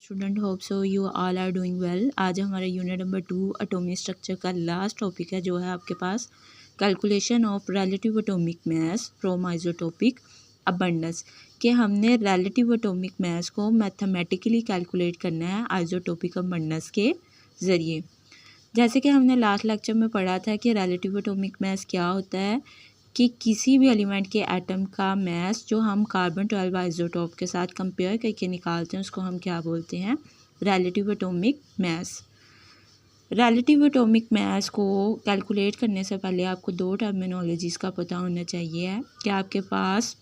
Student hope so you all are doing well. आज हमारा unit number 2 atomic structure का last topic है, जो है आपके पास calculation of relative atomic mass from isotopic abundance. कि हमने रिलेटिव एटॉमिक मास को मैथमेटिकली कैलकुलेट करना है आइसोटोपिक अबंडेंस के ज़रिए। जैसे कि हमने लास्ट लेक्चर में पढ़ा था कि रिलेटिव एटॉमिक मास क्या होता है, कि किसी भी एलिमेंट के एटम का मास जो हम कार्बन 12 आइसोटोप के साथ कंपेयर करके निकालते हैं उसको हम क्या बोलते हैं, रिलेटिव एटॉमिक मास। रिलेटिव एटॉमिक मास को कैलकुलेट करने से पहले आपको दो टर्मिनोलॉजीज़ का पता होना चाहिए कि आपके पास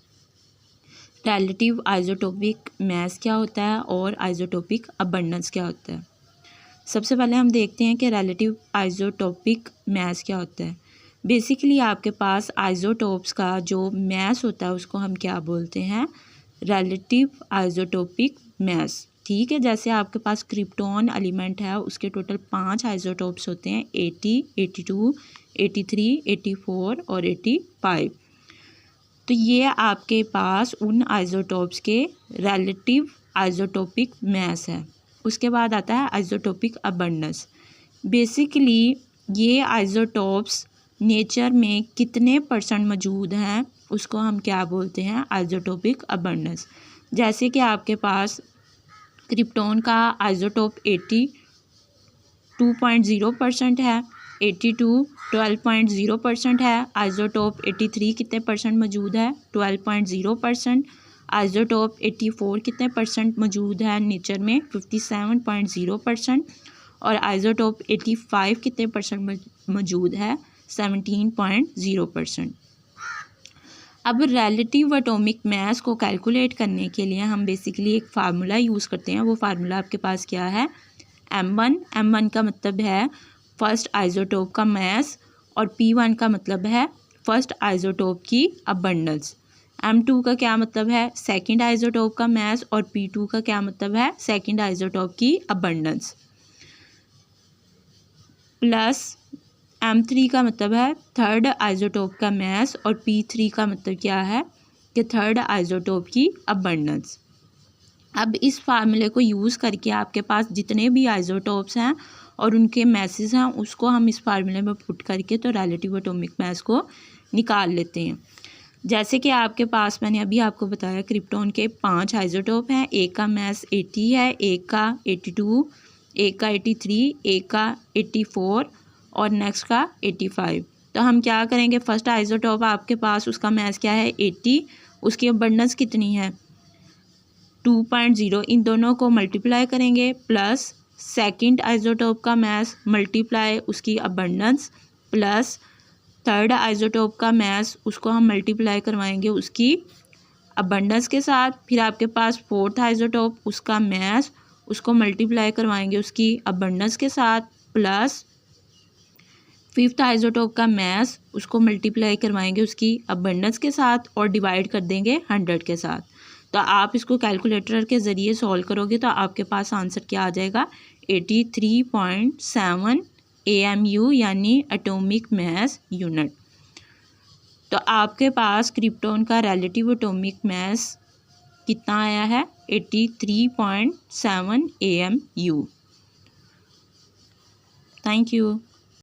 रिलेटिव आइसोटोपिक मास क्या होता है और आइसोटोपिक अबंडेंस क्या होता है। सबसे पहले हम देखते हैं कि रिलेटिव आइसोटोपिक मास क्या होता है। बेसिकली आपके पास आइसोटोप्स का जो मास होता है उसको हम क्या बोलते हैं, रिलेटिव आइसोटोपिक मास। ठीक है, जैसे आपके पास क्रिप्टॉन एलिमेंट है, उसके टोटल 5 आइसोटोप्स होते हैं, 80, 82, 83, 84 और 85। तो ये आपके पास उन आइसोटोप्स के रिलेटिव आइसोटोपिक मास है। उसके बाद आता है आइसोटोपिक अबंडेंस। बेसिकली ये आइसोटोप्स नेचर में कितने परसेंट मौजूद हैं उसको हम क्या बोलते हैं, आइसोटोपिक अबंडेंस। जैसे कि आपके पास क्रिप्टॉन का आइसोटोप 80 2.0% है, 82 12.0% है, आइसोटोप 83 कितने परसेंट मौजूद है, 12.0%, आइसोटोप 84 कितने परसेंट मौजूद है नेचर में, 57.0%, और आइसोटोप 85 कितने परसेंट मौजूद है, 17.0%। अब रिलेटिव एटॉमिक मास को कैलकुलेट करने के लिए हम बेसिकली एक फार्मूला यूज़ करते हैं। वो फार्मूला आपके पास क्या है, M1 का मतलब है फर्स्ट आइसोटोप का मास, और P1 का मतलब है फर्स्ट आइसोटोप की अबंडेंस। M2 का क्या मतलब है, सेकंड आइसोटोप का मास, और P2 का क्या मतलब है, सेकंड आइसोटोप की अबंडेंस। प्लस M3 का मतलब है थर्ड आइसोटोप का मास, और P3 का मतलब क्या है कि थर्ड आइसोटोप की अबंडेंस। अब इस फार्मूले को यूज़ करके आपके पास जितने भी आइसोटोप्स हैं और उनके मैसेस हैं उसको हम इस फार्मूले में पुट करके तो रिलेटिव एटॉमिक मास को निकाल लेते हैं। जैसे कि आपके पास मैंने अभी आपको बताया क्रिप्टॉन के 5 आइसोटोप हैं, एक का मास 80 है, एक का 82, एक का 83, एक का 84 और नेक्स्ट का 85। तो हम क्या करेंगे, फर्स्ट आइसोटोप आपके पास उसका मास क्या है 80, उसकी अबंडेंस कितनी है 2.0, इन दोनों को मल्टीप्लाई करेंगे, प्लस सेकंड आइसोटोप का मास मल्टीप्लाई उसकी अबंडेंस, प्लस थर्ड आइसोटोप का मास उसको हम मल्टीप्लाई करवाएंगे उसकी अबंडेंस के साथ। फिर आपके पास फोर्थ आइसोटोप उसका मास उसको मल्टीप्लाई करवाएंगे उसकी अबंडेंस के साथ, प्लस फिफ्थ आइसोटोप का मास उसको मल्टीप्लाई करवाएंगे उसकी अबंडेंस के साथ और डिवाइड कर देंगे 100 के साथ। तो आप इसको कैलकुलेटर के ज़रिए सॉल्व करोगे तो आपके पास आंसर क्या आ जाएगा, 83.7 AMU यानी एटॉमिक मास यूनिट। तो आपके पास क्रिप्टॉन का रिलेटिव एटॉमिक मास कितना आया है, 83.7 AMU। Thank you.